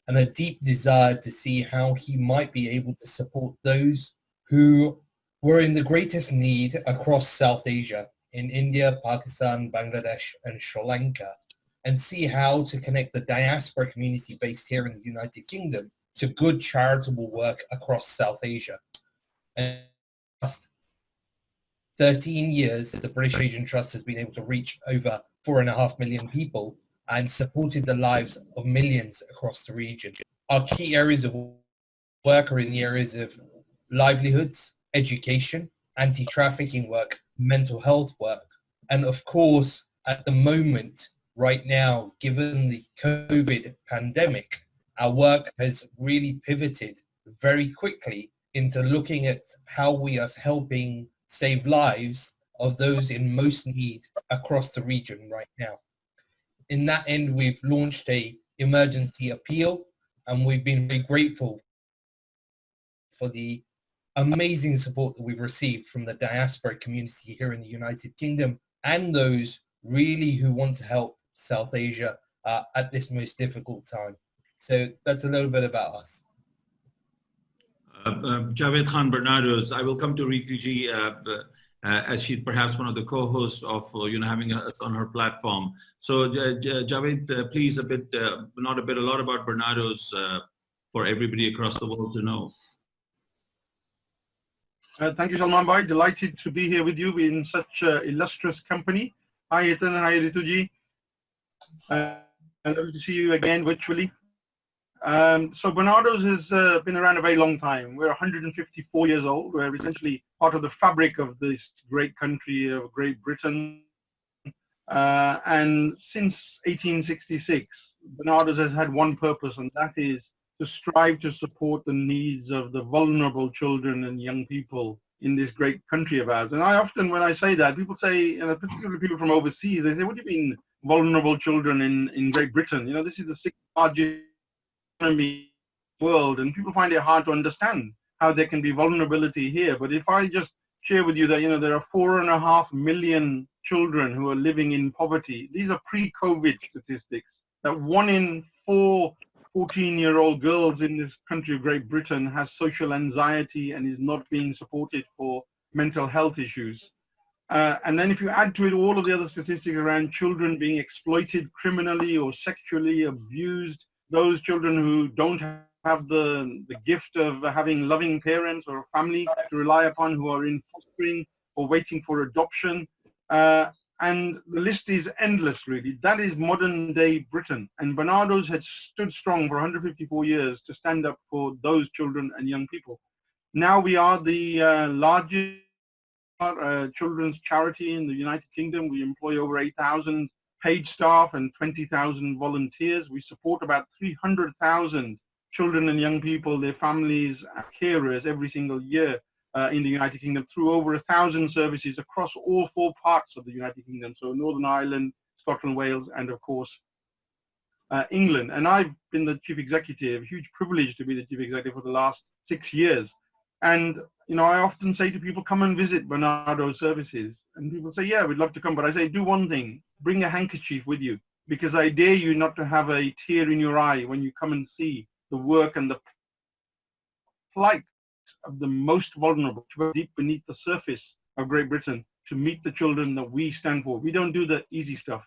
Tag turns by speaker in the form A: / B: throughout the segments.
A: and a deep desire to see how he might be able to support those who were in the greatest need across South Asia, in India, Pakistan, Bangladesh, and Sri Lanka, and see how to connect the diaspora community based here in the United Kingdom to good charitable work across South Asia. And last 13 years, the British Asian Trust has been able to reach over 4.5 million people and supported the lives of millions across the region. Our key areas of work are in the areas of livelihoods, education, anti-trafficking work, mental health work, and of course, at the moment, right now, given the COVID pandemic, our work has really pivoted very quickly into looking at how we are helping save lives of those in most need across the region right now. In that end, we've launched a emergency appeal, and we've been very grateful for the amazing support that we've received from the diaspora community here in the United Kingdom and those really who want to help South Asia at this most difficult time. So that's a little bit about us.
B: Javed Khan Barnados, I will come to Riti ji as she's perhaps one of the co-hosts of having us on her platform. So Javed, please a lot about Barnados for everybody across the world to know.
C: Thank you, Salman Bhai. Delighted to be here with you in such illustrious company. Hi, Ethan. Hi, Ritu ji. Lovely to see you again virtually. So Barnados has been around a very long time. We're 154 years old. We're essentially part of the fabric of this great country of Great Britain. And since 1866, Barnados has had one purpose, and that is to strive to support the needs of the vulnerable children and young people in this great country of ours. And I often, when I say that, people say, particularly people from overseas, they say, what do you mean vulnerable children in Great Britain? This is the sixth largest economy in the world, and people find it hard to understand how there can be vulnerability here. But if I just share with you that, there are 4.5 million children who are living in poverty. These are pre-COVID statistics, that 1 in 4 14-year-old girls in this country of Great Britain has social anxiety and is not being supported for mental health issues. And then if you add to it all of the other statistics around children being exploited criminally or sexually abused, those children who don't have the gift of having loving parents or a family to rely upon, who are in fostering or waiting for adoption, and the list is endless, really. That is modern day Britain. And Barnados had stood strong for 154 years to stand up for those children and young people. Now we are the largest children's charity in the United Kingdom. We employ over 8,000 paid staff and 20,000 volunteers. We support about 300,000 children and young people, their families, carers every single year. In the United Kingdom through over 1,000 services across all 4 parts of the United Kingdom. So Northern Ireland, Scotland, Wales, and of course, England. And I've been the chief executive, huge privilege to be the chief executive for the last 6 years. And, I often say to people, come and visit Barnados services. And people say, yeah, we'd love to come. But I say, do one thing, bring a handkerchief with you, because I dare you not to have a tear in your eye when you come and see the work and the plight of the most vulnerable, deep beneath the surface of Great Britain, to meet the children that we stand for. We don't do the easy stuff.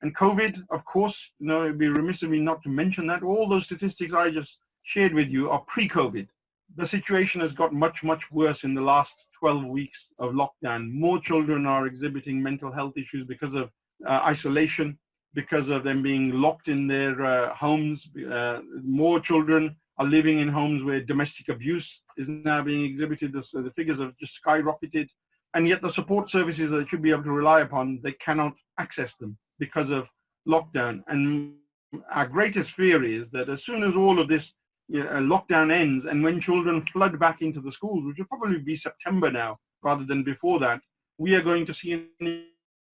C: And COVID, of course, it'd be remiss of me not to mention that. All those statistics I just shared with you are pre-COVID. The situation has got much, much worse in the last 12 weeks of lockdown. More children are exhibiting mental health issues because of isolation, because of them being locked in their homes. More children are living in homes where domestic abuse is now being exhibited. So the figures have just skyrocketed. And yet the support services that they should be able to rely upon, they cannot access them because of lockdown. And our greatest fear is that as soon as all of this lockdown ends, and when children flood back into the schools, which will probably be September now rather than before that, we are going to see an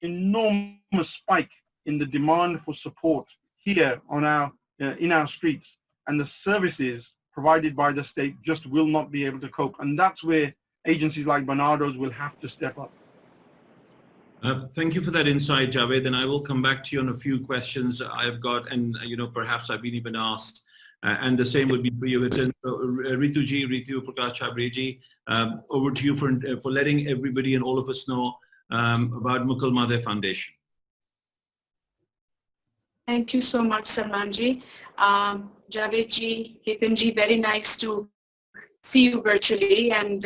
C: enormous spike in the demand for support here on in our streets. And the services provided by the state just will not be able to cope. And that's where agencies like Barnados will have to step up.
B: Thank you for that insight, Javed. And I will come back to you on a few questions I've got, and perhaps I've been even asked. And the same would be for you. It's Rituji, Ritu Prakash Chabreji, over to you for letting everybody and all of us know about Mukul Madhe Foundation.
D: Thank you so much, Salmanji. Javedji, Hitanji, very nice to see you virtually. And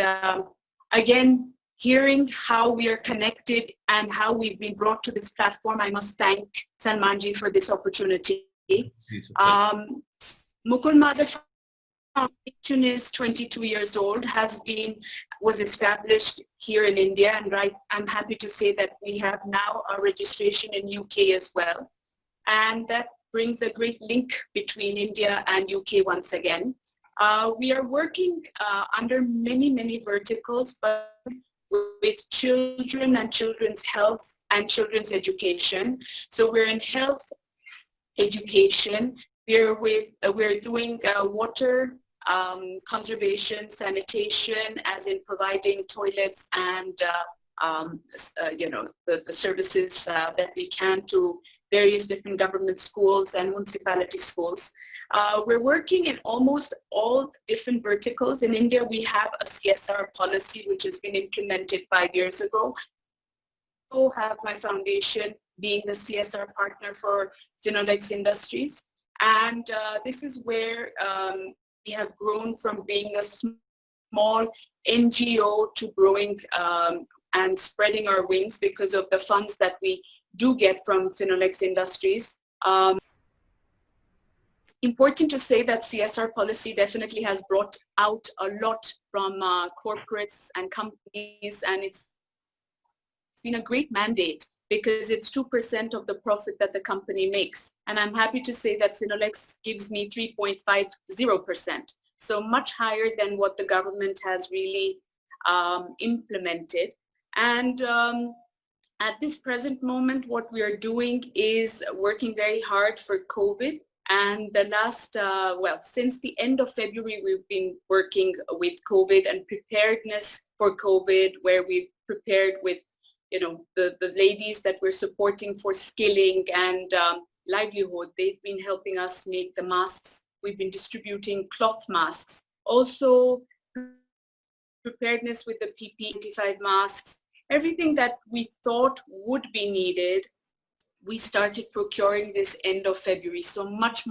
D: again, hearing how we are connected and how we've been brought to this platform, I must thank Salmanji for this opportunity. Mukul Madhe Foundation is 22 years old, was established here in India, and I'm happy to say that we have now a registration in UK as well. And that brings a great link between India and UK once again. We are working under many, many verticals, but with children and children's health and children's education. So we're in health education. We're doing water conservation, sanitation, as in providing toilets and the services that we can to various different government schools and municipality schools. We're working in almost all different verticals. In India, we have a CSR policy which has been implemented 5 years ago. I also have my foundation being the CSR partner for Finolex Industries. And this is where we have grown from being a small NGO to growing and spreading our wings because of the funds that we do get from Finolex Industries. Important to say that CSR policy definitely has brought out a lot from corporates and companies, and it's been a great mandate because it's 2% of the profit that the company makes. And I'm happy to say that Finolex gives me 3.50%, so much higher than what the government has really implemented. And at this present moment, what we are doing is working very hard for COVID. And the last, since the end of February, we've been working with COVID and preparedness for COVID, where we've prepared with, the ladies that we're supporting for skilling and livelihood. They've been helping us make the masks. We've been distributing cloth masks. Also, preparedness with the PP95 masks. Everything that we thought would be needed, we started procuring this end of February. So much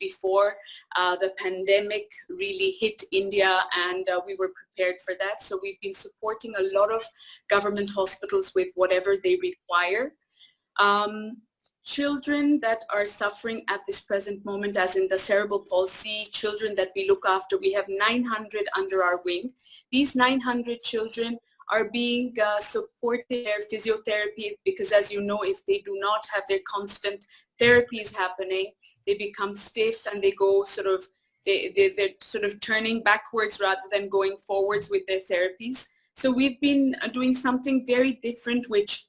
D: before the pandemic really hit India, and we were prepared for that. So we've been supporting a lot of government hospitals with whatever they require. Children that are suffering at this present moment, as in the cerebral palsy, children that we look after, we have 900 under our wing. These 900 children are being supported their physiotherapy because, as you know, if they do not have their constant therapies happening, they become stiff and they go they're sort of turning backwards rather than going forwards with their therapies. So we've been doing something very different, which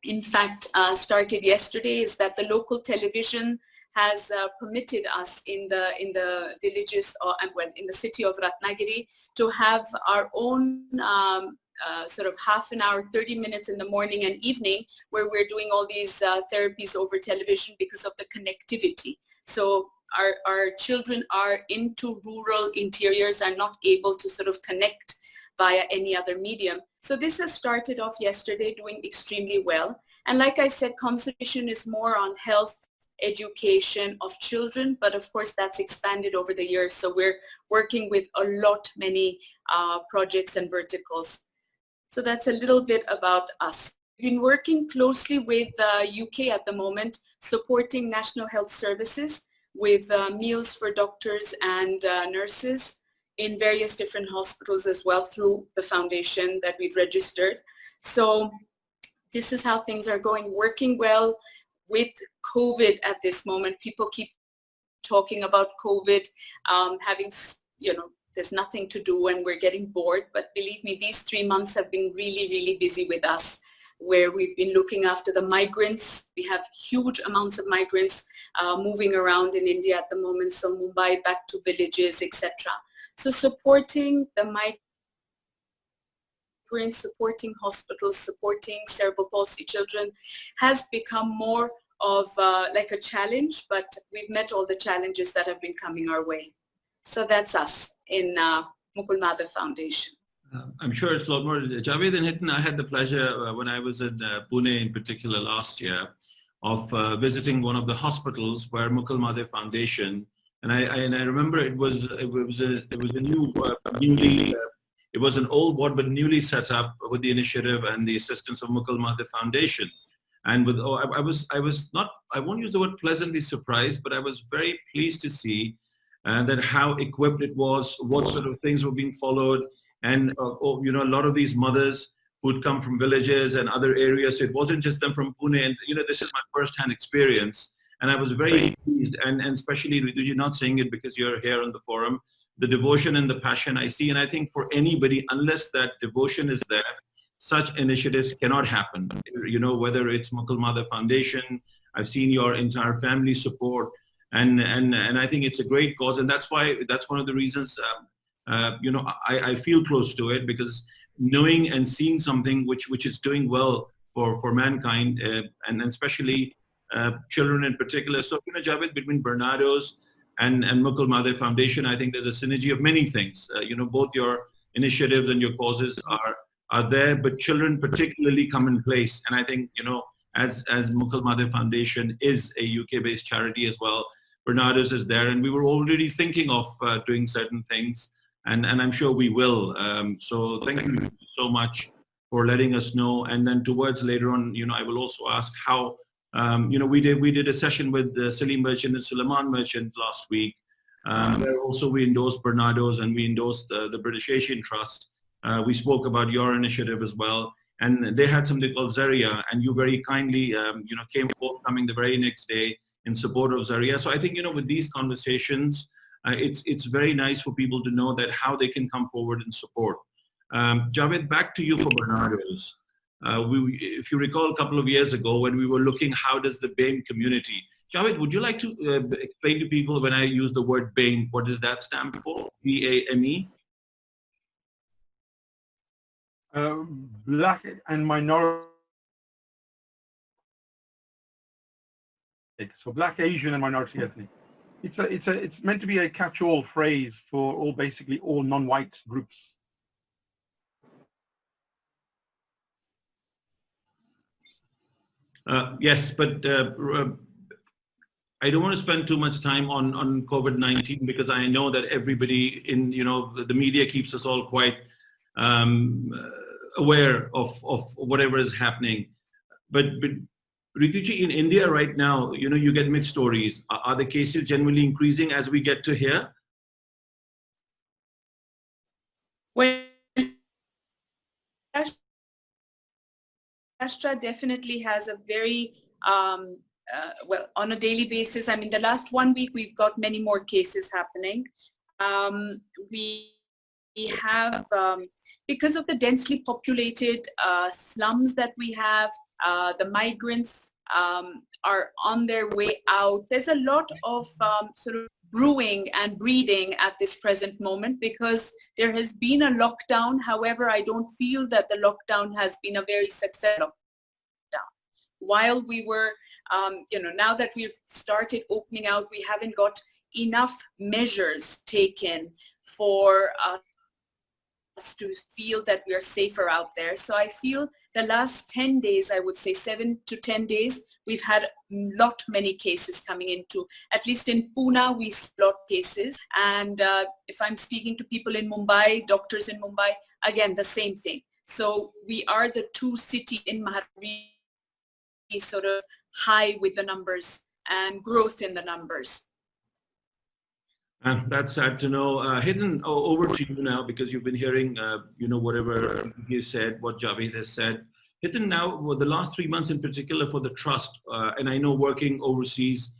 D: in fact started yesterday, is that the local television has permitted us in the villages, in the city of Ratnagiri, to have our own sort of half an hour, 30 minutes in the morning and evening, where we're doing all these therapies over television because of the connectivity. So our children are into rural interiors, are not able to sort of connect via any other medium. So this has started off yesterday, doing extremely well. And like I said, conservation is more on health, education of children, but of course that's expanded over the years. So we're working with many projects and verticals. So that's a little bit about us. We've been working closely with UK at the moment, supporting National Health Services with meals for doctors and nurses in various different hospitals as well through the foundation that we've registered. So this is how things are going, working well with COVID at this moment. People keep talking about COVID, there's nothing to do and we're getting bored. But believe me, these 3 months have been really, really busy with us, where we've been looking after the migrants. We have huge amounts of migrants moving around in India at the moment. So Mumbai back to villages, etc. So supporting the migrants, supporting hospitals, supporting cerebral palsy children has become more of like a challenge, but we've met all the challenges that have been coming our way. So that's us in Mukul Madhav Foundation.
B: I'm sure it's a lot more. Javed and Hiten, I had the pleasure when I was in Pune in particular last year of visiting one of the hospitals where Mukul Madhav Foundation, and I remember it was a new it was an old ward but newly set up with the initiative and the assistance of Mukul Madhav Foundation. And with I was not, I won't use the word pleasantly surprised, but I was very pleased to see that how equipped it was, what sort of things were being followed. And you know, a lot of these mothers who'd come from villages and other areas. So it wasn't just them from Pune. And you know, this is my first-hand experience, and I was very pleased. And especially, you're not saying it because you're here on the forum, the devotion and the passion I see. And I think for anybody, unless that devotion is there, such initiatives cannot happen. You know, whether it's Mukul Madhav Foundation, I've seen your entire family support, and I think it's a great cause, and that's one of the reasons. You know, I feel close to it, because knowing and seeing something which is doing well for mankind, and especially children in particular. So, you know, Javed, between Barnardo's and Mukul Madhav Foundation, I think there's a synergy of many things. You know, both your initiatives and your causes are there, but children particularly come in place. And I think, you know, as Mukul Madhav Foundation is a UK-based charity as well, Barnardo's is there, and we were already thinking of doing certain things. And I'm sure we will. So thank you so much for letting us know. And then towards later on, you know, I will also ask how, you know, we did a session with Salim Merchant and Suleiman Merchant last week. Where also we endorsed Barnardo's and we endorsed the British Asian Trust. We spoke about your initiative as well. And they had something called Zaria, and you very kindly, you know, came forthcoming the very next day in support of Zaria. So I think, you know, with these conversations, it's very nice for people to know that how they can come forward and support. Javed, back to you for Barnardo's. If you recall a couple of years ago when we were looking, how does the BAME community, Javed, would you like to explain to people when I use the word BAME, what does that stand for? B-A-M-E?
C: Black and minority. So Black, Asian, and minority ethnic. It's meant to be a catch-all phrase for basically all non-white groups.
B: Yes, but I don't want to spend too much time on COVID-19, because I know that everybody in, you know, the media keeps us all quite aware of whatever is happening. But Rituji, in India right now, you know, you get mixed stories. Are the cases generally increasing as we get to here?
D: Well, Maharashtra definitely has a very, well, on a daily basis, I mean, the last 1 week, we've got many more cases happening. We have, because of the densely populated slums that we have, the migrants are on their way out. There's a lot of sort of brewing and breeding at this present moment, because there has been a lockdown. However, I don't feel that the lockdown has been a very successful lockdown. While we were, you know, now that we've started opening out, we haven't got enough measures taken for us to feel that we are safer out there. So I feel the last 10 days, I would say 7 to 10 days, we've had many cases coming into, at least in Pune, we see a lot of cases. And if I'm speaking to people in Mumbai, doctors in Mumbai, again, the same thing. So we are the two cities in Maharashtra sort of high with the numbers and growth in the numbers.
B: That's sad to know. Hiten, over to you now, because you've been hearing, you know, whatever you said, what Javed has said. Hiten, now, the last 3 months in particular for the trust, and I know working overseas,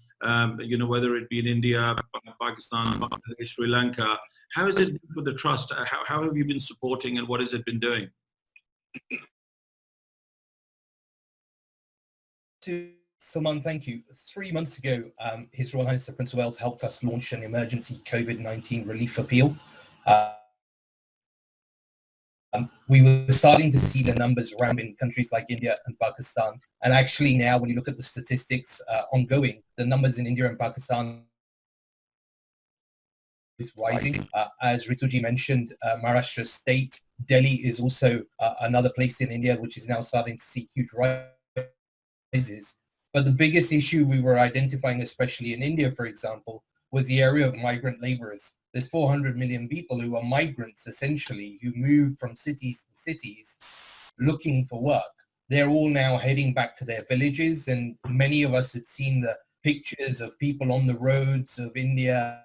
B: you know, whether it be in India, Pakistan, Bangladesh, Sri Lanka, how has it been for the trust? How have you been supporting, and what has it been doing?
A: Salman, thank you. 3 months ago, His Royal Highness the Prince of Wales helped us launch an emergency COVID-19 relief appeal. We were starting to see the numbers ramp in countries like India and Pakistan. And actually now, when you look at the statistics ongoing, the numbers in India and Pakistan is rising. As Rituji mentioned, Maharashtra state, Delhi is also another place in India which is now starting to see huge rises. But the biggest issue we were identifying, especially in India, for example, was the area of migrant laborers. There's 400 million people who are migrants, essentially, who move from cities to cities looking for work. They're all now heading back to their villages, and many of us had seen the pictures of people on the roads of India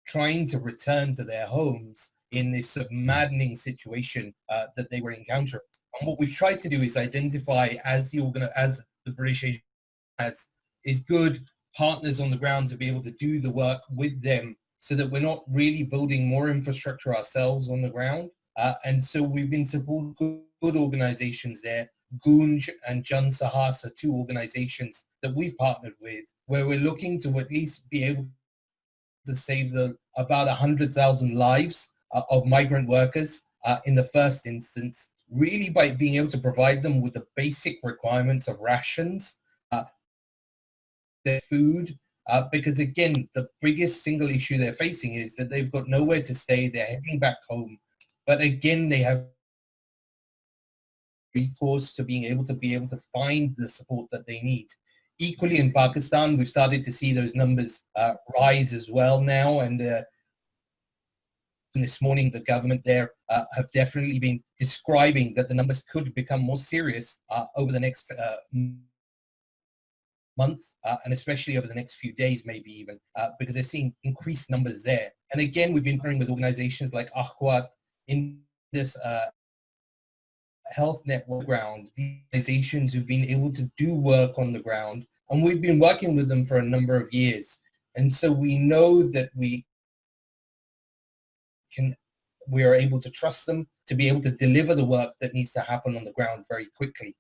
A: trying to return to their homes in this sort of maddening situation that they were encountering. And what we've tried to do is identify, as the British Asian is good partners on the ground to be able to do the work with them, so that we're not really building more infrastructure ourselves on the ground. And so we've been supporting good organizations there. Gunj and Jan Sahas are two organizations that we've partnered with, where we're looking to at least be able to save about 100,000 lives of migrant workers in the first instance, really by being able to provide them with the basic requirements of rations, their food, because again, the biggest single issue they're facing is that they've got nowhere to stay, they're heading back home, but again, they have recourse to being able to find the support that they need. Equally in Pakistan, we've started to see those numbers rise as well now, and this morning the government there have definitely been describing that the numbers could become more serious over the next month, and especially over the next few days, maybe even, because they're seeing increased numbers there. And again, we've been partnering with organizations like Akhwat in this health network ground, these organizations who've been able to do work on the ground, and we've been working with them for a number of years. And so we know that we are able to trust them to be able to deliver the work that needs to happen on the ground very quickly.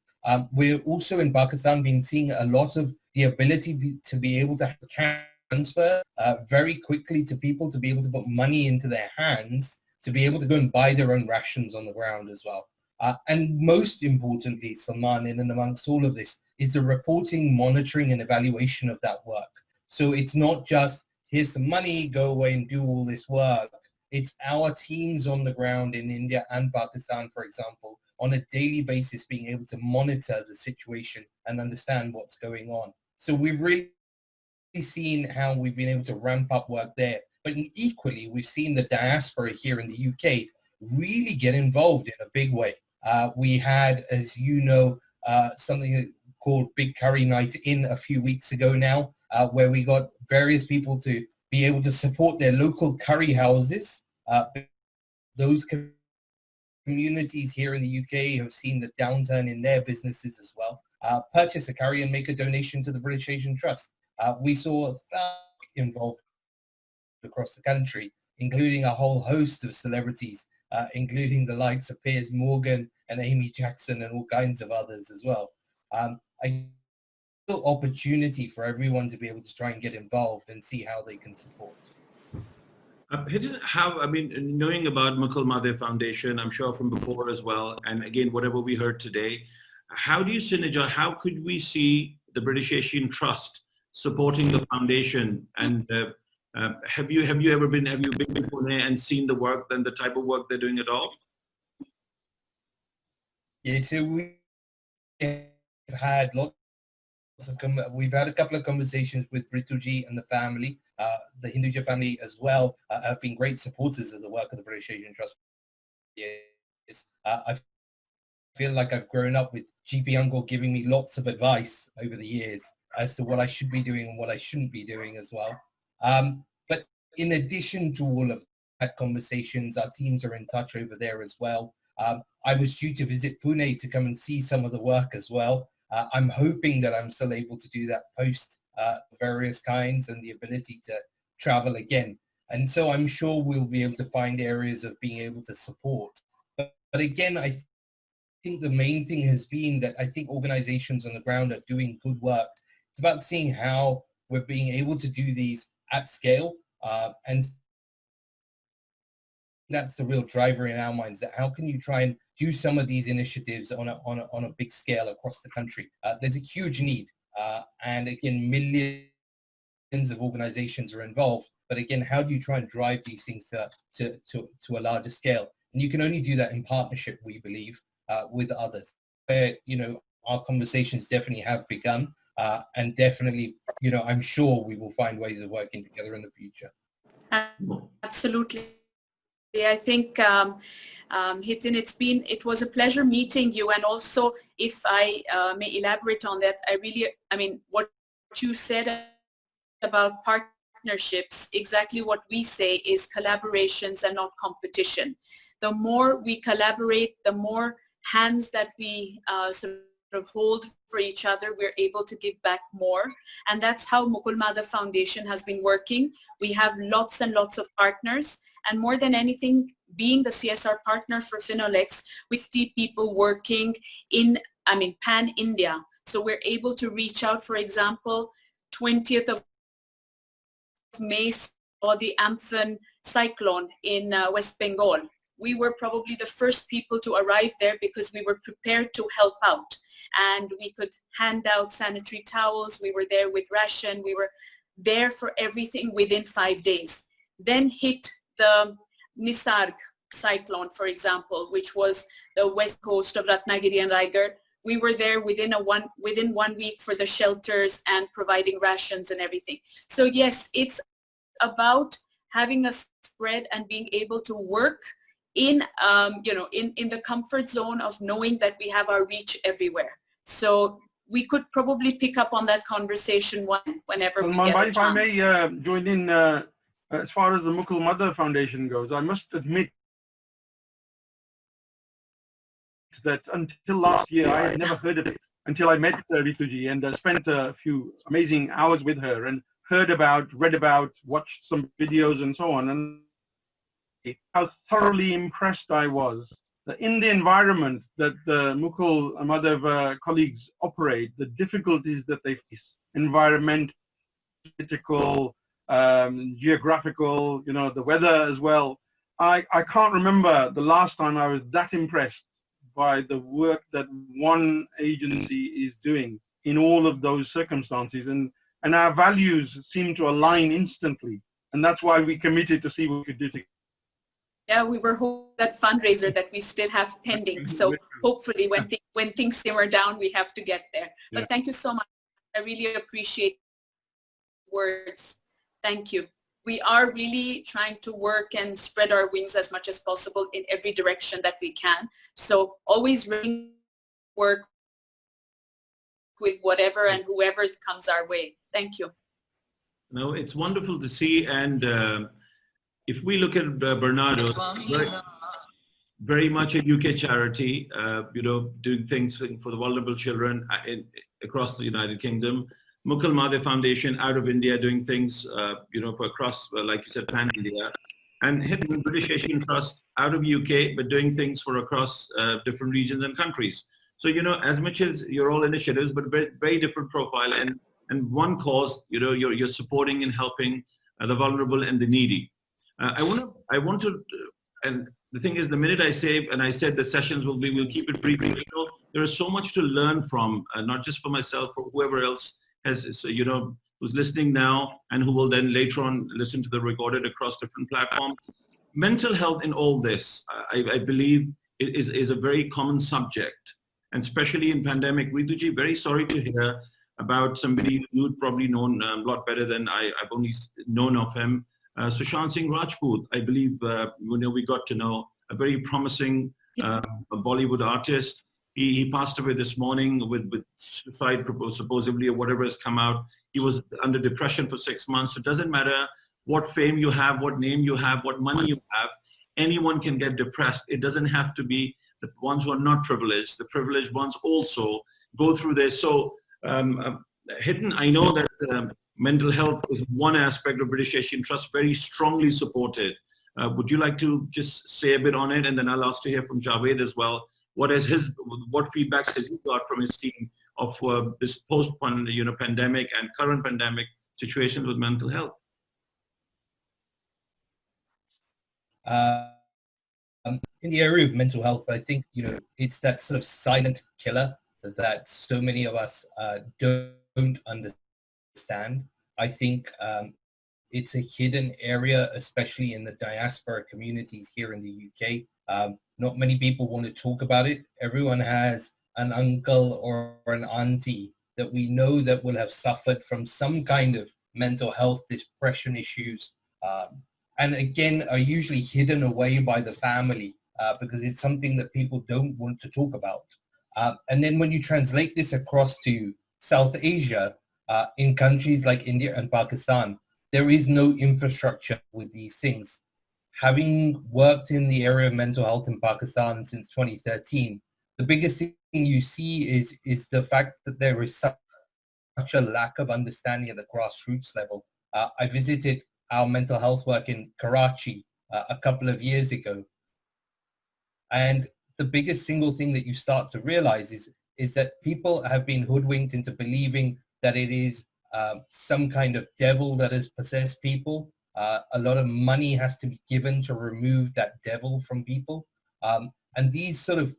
A: We're also in Pakistan been seeing a lot of the ability to be able to transfer very quickly to people, to be able to put money into their hands, to be able to go and buy their own rations on the ground as well. And most importantly, Salman, in and amongst all of this, is the reporting, monitoring, and evaluation of that work. So it's not just, here's some money, go away and do all this work. It's our teams on the ground in India and Pakistan, for example, on a daily basis being able to monitor the situation and understand what's going on. So we've really seen how we've been able to ramp up work there. But equally, we've seen the diaspora here in the UK really get involved in a big way. We had, as you know, something called Big Curry Night in a few weeks ago now, where we got various people to be able to support their local curry houses. Those communities here in the UK have seen the downturn in their businesses as well. Purchase a curry and make a donation to the British Asian Trust. We saw thousands involved across the country, including a whole host of celebrities, including the likes of Piers Morgan and Amy Jackson and all kinds of others as well. A real opportunity for everyone to be able to try and get involved and see how they can support.
B: Knowing about Mukul Madhe Foundation, I'm sure from before as well, and again, whatever we heard today, how do you synergize, how could we see the British Asian Trust supporting the foundation? And have you been to Pune and seen the work and the type of work they're doing at all?
A: Yeah, so we've had a couple of conversations with Rituji and the family. The Hinduja family as well have been great supporters of the work of the British Asian Trust. Yes, I feel like I've grown up with GP Uncle giving me lots of advice over the years as to what I should be doing and what I shouldn't be doing as well. But in addition to all of that conversations, our teams are in touch over there as well. I was due to visit Pune to come and see some of the work as well. I'm hoping that I'm still able to do that post various kinds and the ability to travel again. And so I'm sure we'll be able to find areas of being able to support. But again, I think the main thing has been that I think organizations on the ground are doing good work. It's about seeing how we're being able to do these at scale and that's the real driver in our minds, that how can you try and do some of these initiatives on a big scale across the country. There's a huge need, and again, millions of organizations are involved, but again, how do you try and drive these things to a larger scale? And you can only do that in partnership, we believe, with others. Our conversations definitely have begun, and definitely, I'm sure we will find ways of working together in the future.
D: Absolutely. I think, Hiten, it was a pleasure meeting you. And also, if I may elaborate on that, what you said about partnerships, exactly what we say is collaborations and not competition. The more we collaborate, the more hands that we sort of hold for each other, we're able to give back more. And that's how Mukul Madhav Foundation has been working. We have lots and lots of partners. And more than anything, being the CSR partner for Finolex, 50 people working in, pan-India. So we're able to reach out, for example, 20th of May, or the Amphan cyclone in West Bengal. We were probably the first people to arrive there because we were prepared to help out. And we could hand out sanitary towels. We were there with ration. We were there for everything within 5 days. Then hit the Nisarg cyclone, for example, which was the west coast of Ratnagiri and Raigad. We were there within 1 week for the shelters and providing rations and everything. So yes, it's about having a spread and being able to work in the comfort zone of knowing that we have our reach everywhere. So we could probably pick up on that conversation whenever we get a chance.
C: If I may join in, as far as the Mukul Madhav Foundation goes, I must admit that until last year, I had never heard of it until I met Rituji and spent a few amazing hours with her and read about, watched some videos and so on, and how thoroughly impressed I was in the environment that the Mukul Madhav colleagues operate, the difficulties that they face, environmental, political, geographical, the weather as well. I can't remember the last time I was that impressed by the work that one agency is doing in all of those circumstances. And our values seem to align instantly. And that's why we committed to see what we could do together.
D: Yeah, we were hoping that fundraiser that we still have pending. So hopefully when things simmer down, we have to get there. But
C: Yeah.
D: Thank you so much. I really appreciate words. Thank you. We are really trying to work and spread our wings as much as possible in every direction that we can. So always really work with whatever and whoever comes our way. Thank you.
B: No, it's wonderful to see. And if we look at Bernardo, very much a UK charity, doing things for the vulnerable children across the United Kingdom. Mukul Madhav Foundation out of India doing things, for across, like you said, pan-India. And Hidden British Asian Trust out of UK, but doing things for across different regions and countries. So, as much as you're all initiatives, but very different profile and one cause, you're supporting and helping the vulnerable and the needy. I want to, and the thing is, the minute I say, and I said the sessions we'll keep it brief, there is so much to learn from, not just for myself, for whoever else who's listening now and who will then later on listen to the recorded across different platforms. Mental health in all this, I believe, is a very common subject, and especially in pandemic. Rituji, very sorry to hear about somebody you'd probably known a lot better than I've only known of him. Sushant Singh Rajput, I believe, we got to know, a very promising Bollywood artist. He passed away this morning with suicide, supposedly, or whatever has come out. He was under depression for 6 months. So it doesn't matter what fame you have, what name you have, what money you have. Anyone can get depressed. It doesn't have to be the ones who are not privileged. The privileged ones also go through this. So Hidden, I know that mental health is one aspect of British Asian Trust, very strongly supported. Would you like to just say a bit on it? And then I'll ask to hear from Javed as well. What feedbacks has he got from his team of this pandemic and current pandemic situations with mental health?
A: in the area of mental health, I think, it's that sort of silent killer that so many of us don't understand. I think it's a hidden area, especially in the diaspora communities here in the UK. Not many people want to talk about it. Everyone has an uncle or an auntie that we know that will have suffered from some kind of mental health depression issues. And again, are usually hidden away by the family because it's something that people don't want to talk about. And then when you translate this across to South Asia, in countries like India and Pakistan, there is no infrastructure with these things. Having worked in the area of mental health in Pakistan since 2013, the biggest thing you see is the fact that there is such a lack of understanding at the grassroots level. I visited our mental health work in Karachi a couple of years ago, and the biggest single thing that you start to realize is that people have been hoodwinked into believing that it is some kind of devil that has possessed people. A lot of money has to be given to remove that devil from people. And these sort of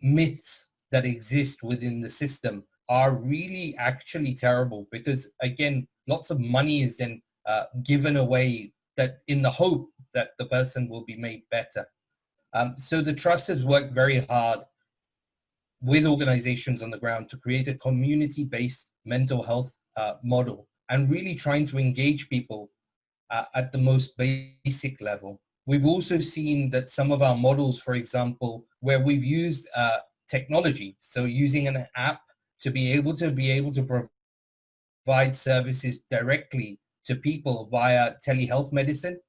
A: myths that exist within the system are really actually terrible because, again, lots of money is then given away that in the hope that the person will be made better. So the Trust has worked very hard with organizations on the ground to create a community-based mental health model and really trying to engage people at the most basic level. We've also seen that some of our models, for example, where we've used technology, so using an app to be able to provide services directly to people via telehealth medicine,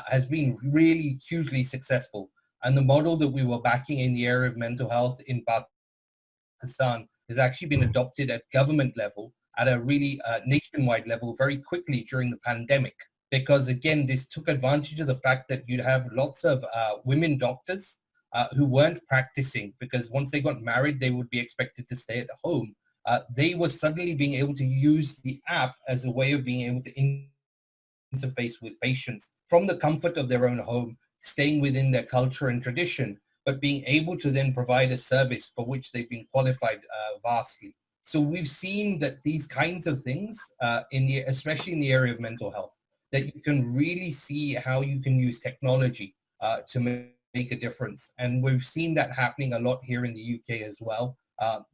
A: has been really hugely successful. And the model that we were backing in the area of mental health in Pakistan has actually been adopted at government level at a really nationwide level very quickly during the pandemic. Because again, this took advantage of the fact that you'd have lots of women doctors who weren't practicing because once they got married, they would be expected to stay at home. They were suddenly being able to use the app as a way of being able to interface with patients from the comfort of their own home, staying within their culture and tradition, but being able to then provide a service for which they've been qualified vastly. So we've seen that these kinds of things, especially in the area of mental health, that you can really see how you can use technology to make a difference. And we've seen that happening a lot here in the UK as well,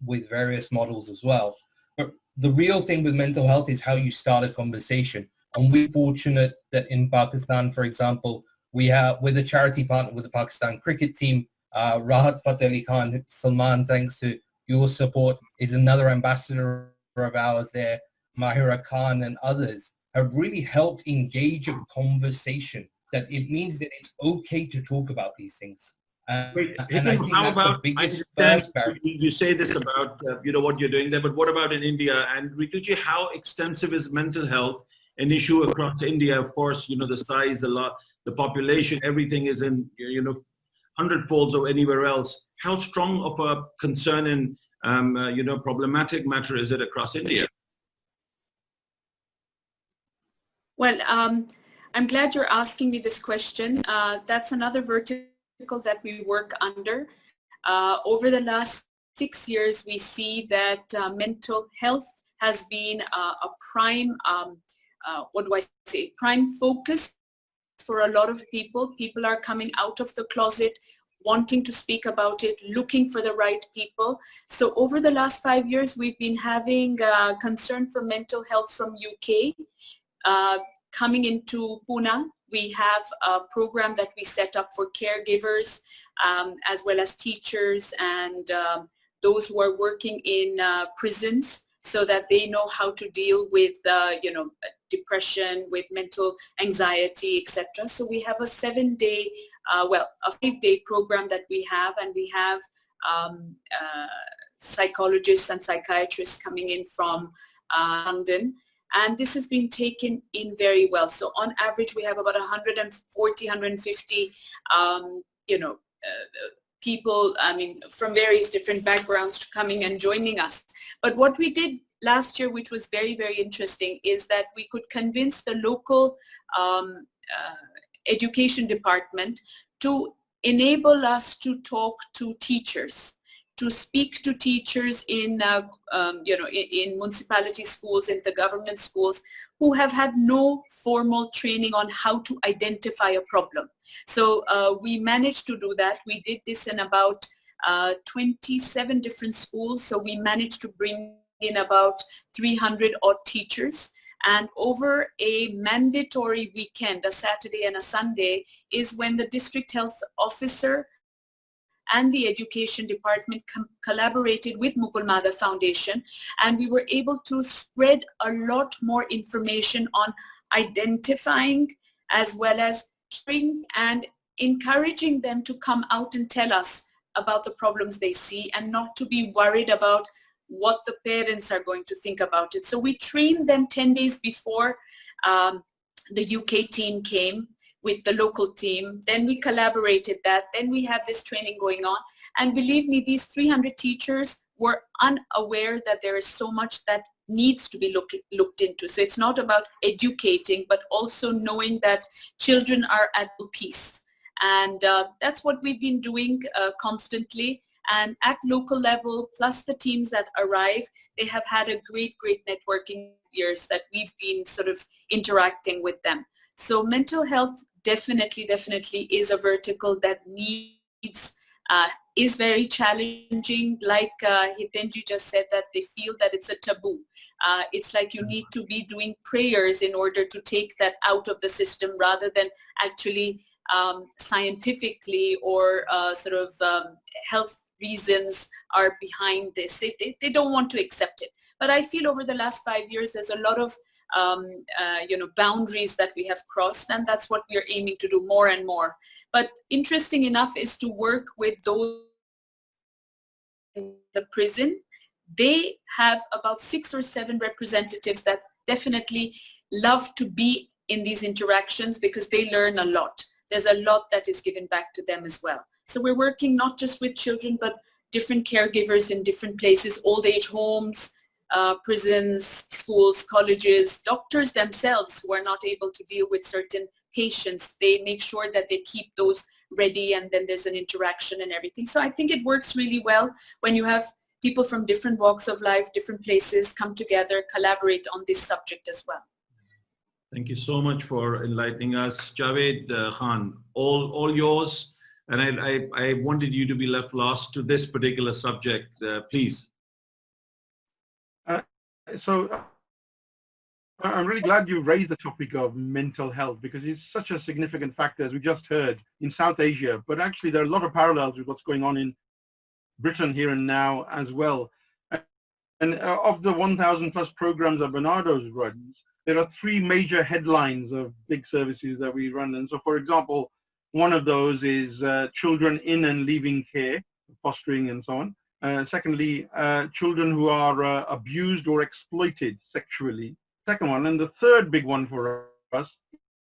A: with various models as well. But the real thing with mental health is how you start a conversation. And we're fortunate that in Pakistan, for example, we have, with a charity partner with the Pakistan cricket team, Rahat Fateh Ali Khan, Salman, thanks to your support, is another ambassador of ours there, Mahira Khan and others, have really helped engage a conversation that it means that it's okay to talk about these things.
B: Wait,
A: and I think that's the biggest first barrier.
B: You say this about what you're doing there, but what about in India? And Rituji, how extensive is mental health an issue across India? Of course, the size, the population, everything is in 100-folds of anywhere else. How strong of a concern and problematic matter is it across India?
D: Well, I'm glad you're asking me this question. That's another vertical that we work under. Over the last 6 years, we see that mental health has been a prime, prime focus for a lot of people. People are coming out of the closet, wanting to speak about it, looking for the right people. So over the last 5 years, we've been having concern for mental health from UK. Coming into Pune, we have a program that we set up for caregivers as well as teachers and those who are working in prisons so that they know how to deal with depression, with mental anxiety, etc. So we have a 7-day, a 5-day program that we have, and we have psychologists and psychiatrists coming in from London. And this has been taken in very well. So on average, we have about 140, 150, people, from various different backgrounds coming and joining us. But what we did last year, which was very, very interesting, is that we could convince the local education department to enable us to talk to teachers, to speak to teachers in, in municipality schools, in the government schools, who have had no formal training on how to identify a problem. So we managed to do that. We did this in about 27 different schools. So we managed to bring in about 300 odd teachers. And over a mandatory weekend, a Saturday and a Sunday, is when the district health officer and the education department collaborated with Mukul Madhav Foundation, and we were able to spread a lot more information on identifying as well as caring and encouraging them to come out and tell us about the problems they see and not to be worried about what the parents are going to think about it. So we trained them 10 days before the UK team came with the local team. Then we collaborated that. Then we had this training going on. And believe me, these 300 teachers were unaware that there is so much that needs to be looked into. So it's not about educating, but also knowing that children are at peace. And that's what we've been doing constantly. And at local level, plus the teams that arrive, they have had a great networking years that we've been sort of interacting with them. So mental health definitely is a vertical that needs, is very challenging. Like Hitenji just said, that they feel that it's a taboo. It's like you need to be doing prayers in order to take that out of the system rather than actually scientifically or health reasons are behind this. They don't want to accept it. But I feel over the last 5 years, there's a lot of boundaries that we have crossed, and that's what we are aiming to do more and more. But interesting enough is to work with those in the prison. They have about 6 or 7 representatives that definitely love to be in these interactions because they learn a lot. There's a lot that is given back to them as well. So we're working not just with children, but different caregivers in different places, old age homes, prisons, schools, colleges, doctors themselves who are not able to deal with certain patients. They make sure that they keep those ready, and then there's an interaction and everything. So I think it works really well when you have people from different walks of life, different places come together, collaborate on this subject as well.
B: Thank you so much for enlightening us. Javed Khan, all yours. And I wanted you to be left last to this particular subject, please.
C: So I'm really glad you raised the topic of mental health because it's such a significant factor, as we just heard, in South Asia. But actually, there are a lot of parallels with what's going on in Britain here and now as well. And of the 1,000 plus programs that Barnardo's runs, there are 3 major headlines of big services that we run. And so, for example, one of those is children in and leaving care, fostering and so on. Secondly, children who are abused or exploited sexually. Second one, and the third big one for us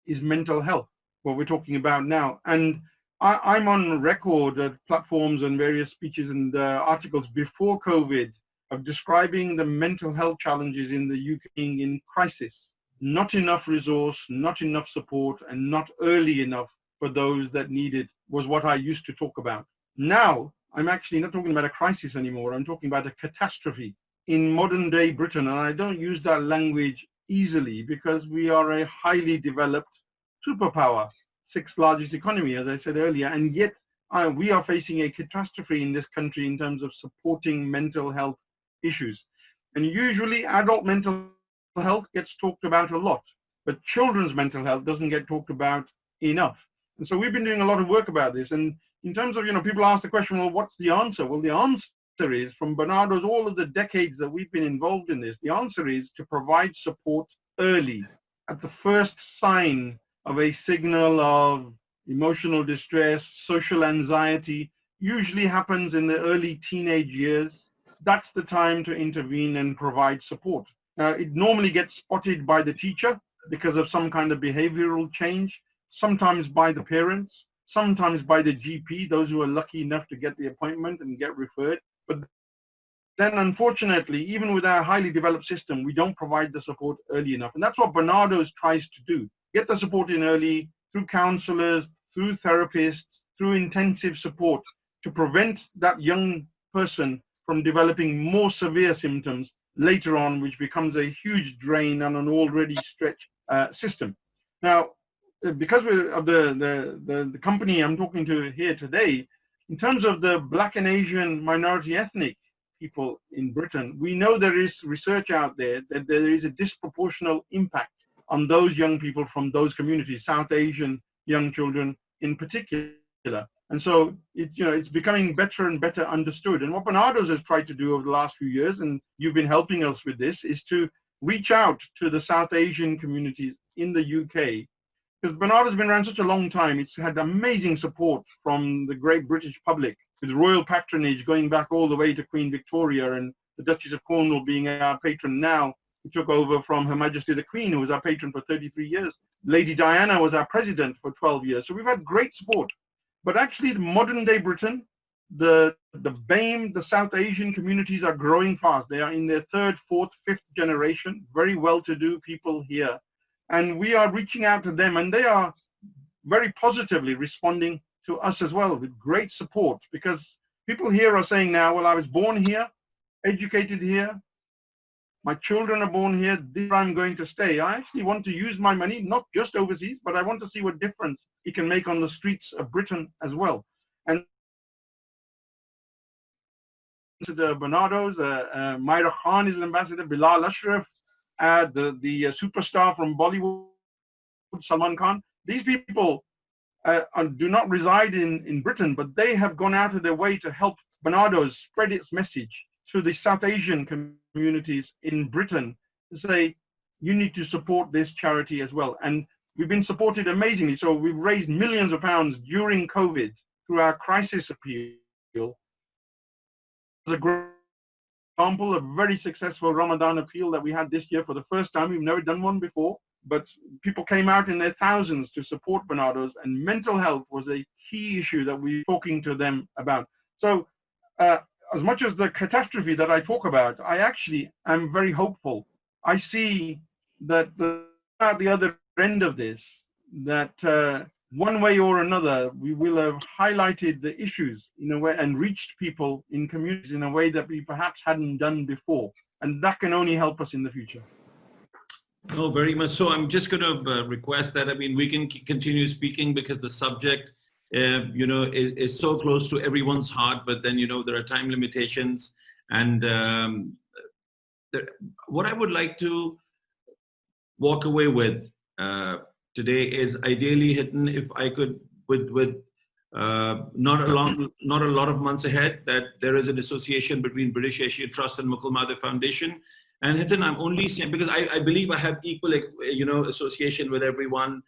C: is mental health, what we're talking about now. And I'm on record at platforms and various speeches and articles before COVID of describing the mental health challenges in the UK being in crisis. Not enough resource, not enough support, and not early enough for those that need it was what I used to talk about. Now, I'm actually not talking about a crisis anymore. I'm talking about a catastrophe in modern day Britain. And I don't use that language easily because we are a highly developed superpower, 6th largest economy, as I said earlier. And yet we are facing a catastrophe in this country in terms of supporting mental health issues. And usually adult mental health gets talked about a lot, but children's mental health doesn't get talked about enough. And so we've been doing a lot of work about this. And in terms of, people ask the question, well, what's the answer? Well, the answer is, from Barnardo's all of the decades that we've been involved in this, the answer is to provide support early, at the first sign of a signal of emotional distress, social anxiety, usually happens in the early teenage years. That's the time to intervene and provide support. It normally gets spotted by the teacher because of some kind of behavioral change, sometimes by the parents, sometimes by the GP, those who are lucky enough to get the appointment and get referred. But then unfortunately, even with our highly developed system, we don't provide the support early enough. And that's what Barnardo's tries to do. Get the support in early through counselors, through therapists, through intensive support to prevent that young person from developing more severe symptoms later on, which becomes a huge drain on an already stretched system. Now, because of the company I'm talking to here today, in terms of the Black and Asian minority ethnic people in Britain, we know there is research out there that there is a disproportional impact on those young people from those communities, South Asian young children in particular. And so it's becoming better and better understood. And what Barnardo's has tried to do over the last few years, and you've been helping us with this, is to reach out to the South Asian communities in the UK. Because Barnardo's been around such a long time, it's had amazing support from the great British public, with royal patronage going back all the way to Queen Victoria and the Duchess of Cornwall being our patron now, who took over from Her Majesty the Queen, who was our patron for 33 years. Lady Diana was our president for 12 years. So we've had great support. But actually, the modern day Britain, the BAME, the South Asian communities are growing fast. They are in their third, fourth, fifth generation, very well-to-do people here. And we are reaching out to them, and they are very positively responding to us as well with great support, because people here are saying now, well, I was born here, educated here, my children are born here, this is where I'm going to stay. I actually want to use my money, not just overseas, but I want to see what difference it can make on the streets of Britain as well. And the Barnardo's, Myra Khan is an ambassador, Bilal Ashraf, the superstar from Bollywood, Salman Khan. These people do not reside in Britain, but they have gone out of their way to help Barnardo's spread its message to the South Asian communities in Britain to say, you need to support this charity as well. And we've been supported amazingly. So we've raised millions of pounds during COVID through our crisis appeal. The great example, a very successful Ramadan appeal that we had this year for the first time. We've never done one before, but people came out in their thousands to support Barnardo's, and mental health was a key issue that we were talking to them about. So as much as the catastrophe that I talk about, I actually am very hopeful. I see that at the other end of this, that one way or another, we will have highlighted the issues in a way and reached people in communities in a way that we perhaps hadn't done before. And that can only help us in the future.
B: Oh, very much so. I'm just going to request that, we can continue speaking because the subject, is so close to everyone's heart, but then, there are time limitations. And what I would like to walk away with today is ideally, Hiten, if I could, with not a lot of months ahead, that there is an association between British Asia Trust and Mukul Madhe Foundation. And Hiten, I'm only saying, because I believe I have equal, association with everyone,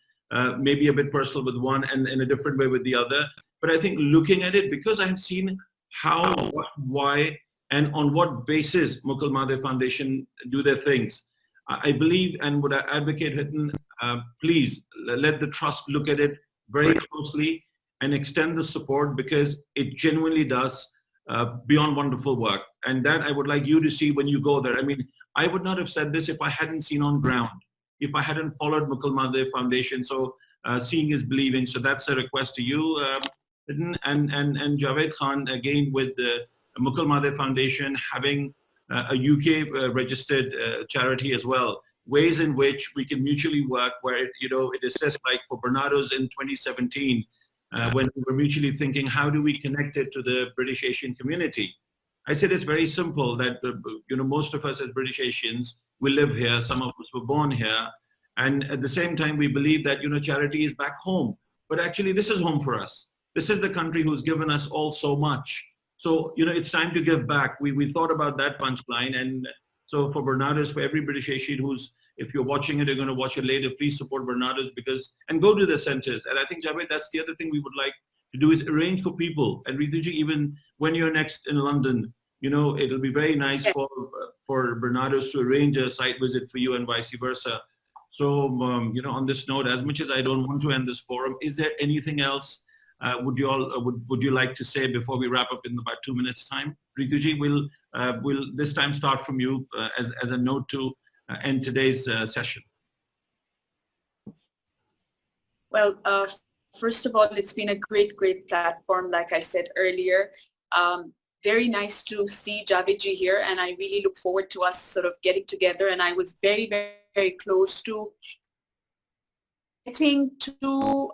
B: maybe a bit personal with one and in a different way with the other. But I think looking at it, because I have seen how, what, why, and on what basis Mukul Madhe Foundation do their things, I believe and would advocate, Hiten, please let the trust look at it very closely and extend the support, because it genuinely does beyond wonderful work. And that I would like you to see when you go there. I would not have said this if I hadn't seen on ground, if I hadn't followed Mukul Madhe Foundation. So seeing is believing. So that's a request to you, Hiten, and Javed Khan, again, with the Mukul Madhe Foundation having a UK registered charity as well, ways in which we can mutually work, where it is just like for Barnardo's in 2017, when we were mutually thinking, how do we connect it to the British Asian community? I said it's very simple that most of us as British Asians, we live here, some of us were born here, and at the same time we believe that charity is back home, but actually this is home for us. This is the country who's given us all so much. So it's time to give back. We thought about that punchline, and so for Barnardo's, for every British Asian who's, if you're watching it, you're going to watch it later, please support Barnardo's, and go to the centers. And I think, Javed, that's the other thing we would like to do, is arrange for people. And Rituji, even when you're next in London, it'll be very nice for Barnardo's to arrange a site visit for you and vice versa. So, on this note, as much as I don't want to end this forum, is there anything else would you like to say before we wrap up in about 2 minutes time? Rituji, we'll this time start from you as a note to end today's session.
D: Well, First of all, it's been a great platform, like I said earlier. Very nice to see Javedji here, and I really look forward to us sort of getting together. And I was very close to getting to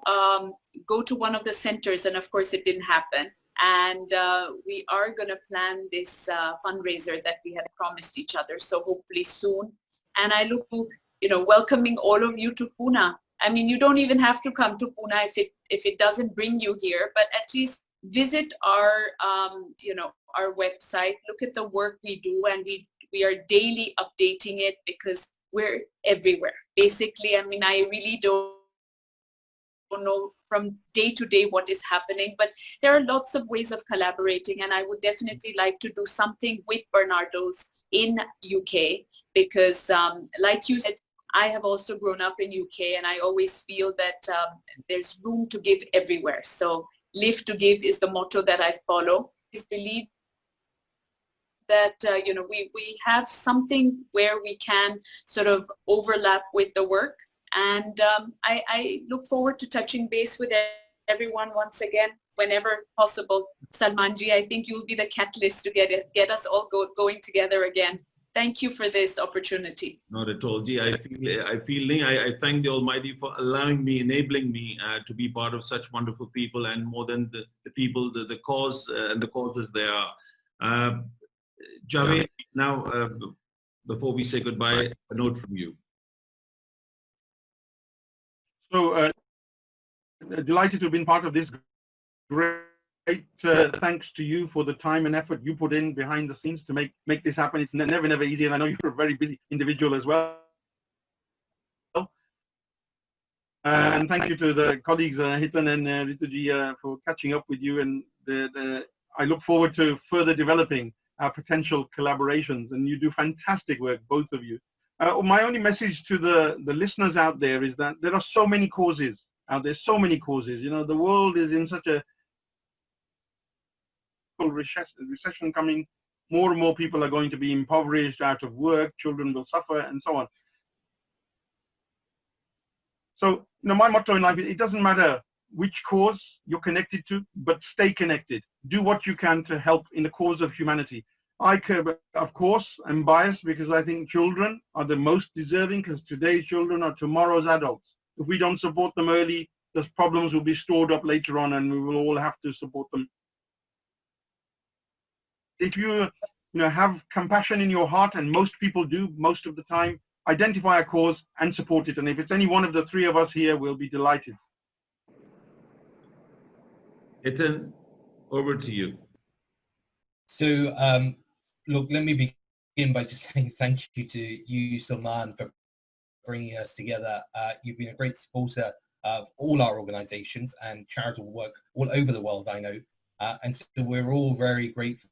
D: go to one of the centers, and of course it didn't happen. And we are going to plan this fundraiser that we had promised each other, so hopefully soon. And I look to, welcoming all of you to Pune. I mean, you don't even have to come to Pune if it doesn't bring you here, but at least visit our, our website, look at the work we do, and we are daily updating it because we're everywhere. Basically, I mean, I really don't know from day to day what is happening, but there are lots of ways of collaborating, and I would definitely like to do something with Barnardo's in UK because like you said, I have also grown up in UK, and I always feel that there's room to give everywhere. So live to give is the motto that I follow. Is believe that we have something where we can sort of overlap with the work, and I look forward to touching base with everyone once again whenever possible. Salmanji, I think you'll be the catalyst to get us all going together again. Thank you for this opportunity.
B: Not at all. Gee, I thank the Almighty for enabling me to be part of such wonderful people, and more than the people, the cause and the causes they are. Javed, now, before we say goodbye, a note from you.
C: So, delighted to have been part of this great thanks to you for the time and effort you put in behind the scenes to make this happen. It's never easy, and I know you're a very busy individual as well. And thank you to the colleagues, Hitan and Rituji, for catching up with you. And I look forward to further developing our potential collaborations. And you do fantastic work, both of you. My only message to the listeners out there is that there are so many causes out there, so many causes. The world is in such a recession coming. More and more people are going to be impoverished, out of work, children will suffer, and so on. So, my motto in life is it doesn't matter which cause you're connected to, but stay connected. Do what you can to help in the cause of humanity. I, of course, am biased because I think children are the most deserving, because today's children are tomorrow's adults. If we don't support them early, those problems will be stored up later on, and we will all have to support them. If you have compassion in your heart, and most people do most of the time, identify a cause and support it. And if it's any one of the three of us here, we'll be delighted.
B: Hitan, over to you.
A: So, look, let me begin by just saying thank you to you, Salman, for bringing us together. You've been a great supporter of all our organizations and charitable work all over the world, I know. And so we're all very grateful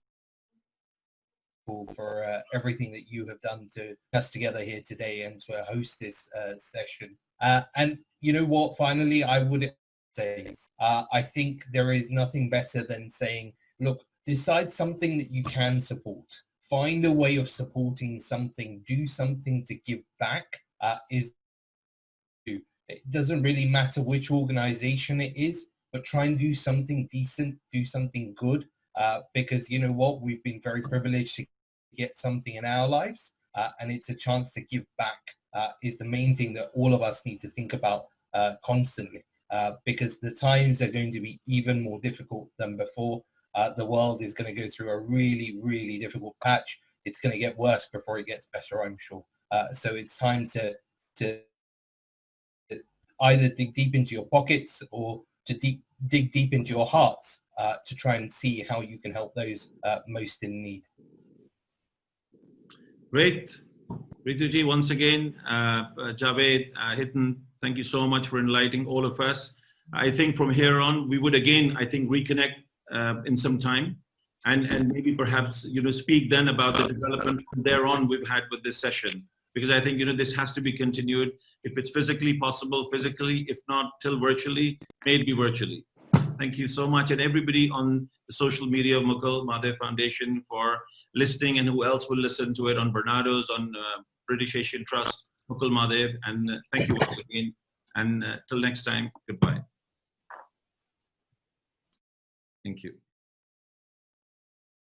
A: for everything that you have done to us together here today and to host this session. And you know what, finally, I would say, I think there is nothing better than saying, look, decide something that you can support. Find a way of supporting something. Do something to give back. It doesn't really matter which organization it is, but try and do something decent, do something good, because you know what, we've been very privileged to get something in our lives, and it's a chance to give back is the main thing that all of us need to think about constantly, because the times are going to be even more difficult than before. The world is going to go through a really difficult patch. It's going to get worse before it gets better, I'm sure. So it's time to either dig deep into your pockets or to dig deep into your hearts to try and see how you can help those most in need.
B: Great. Rituji, once again, Javed, Hitan, thank you so much for enlightening all of us. I think from here on, we would again, I think, reconnect in some time and maybe perhaps, speak then about the development from there on we've had with this session. Because I think, this has to be continued. If it's physically possible, physically, if not till virtually, maybe virtually. Thank you so much. And everybody on the social media of Mukul Mahadev Foundation for listening, and who else will listen to it on Barnardo's, on British Asian Trust, Mukul Mahadev. And thank you once again. And till next time, goodbye. Thank you.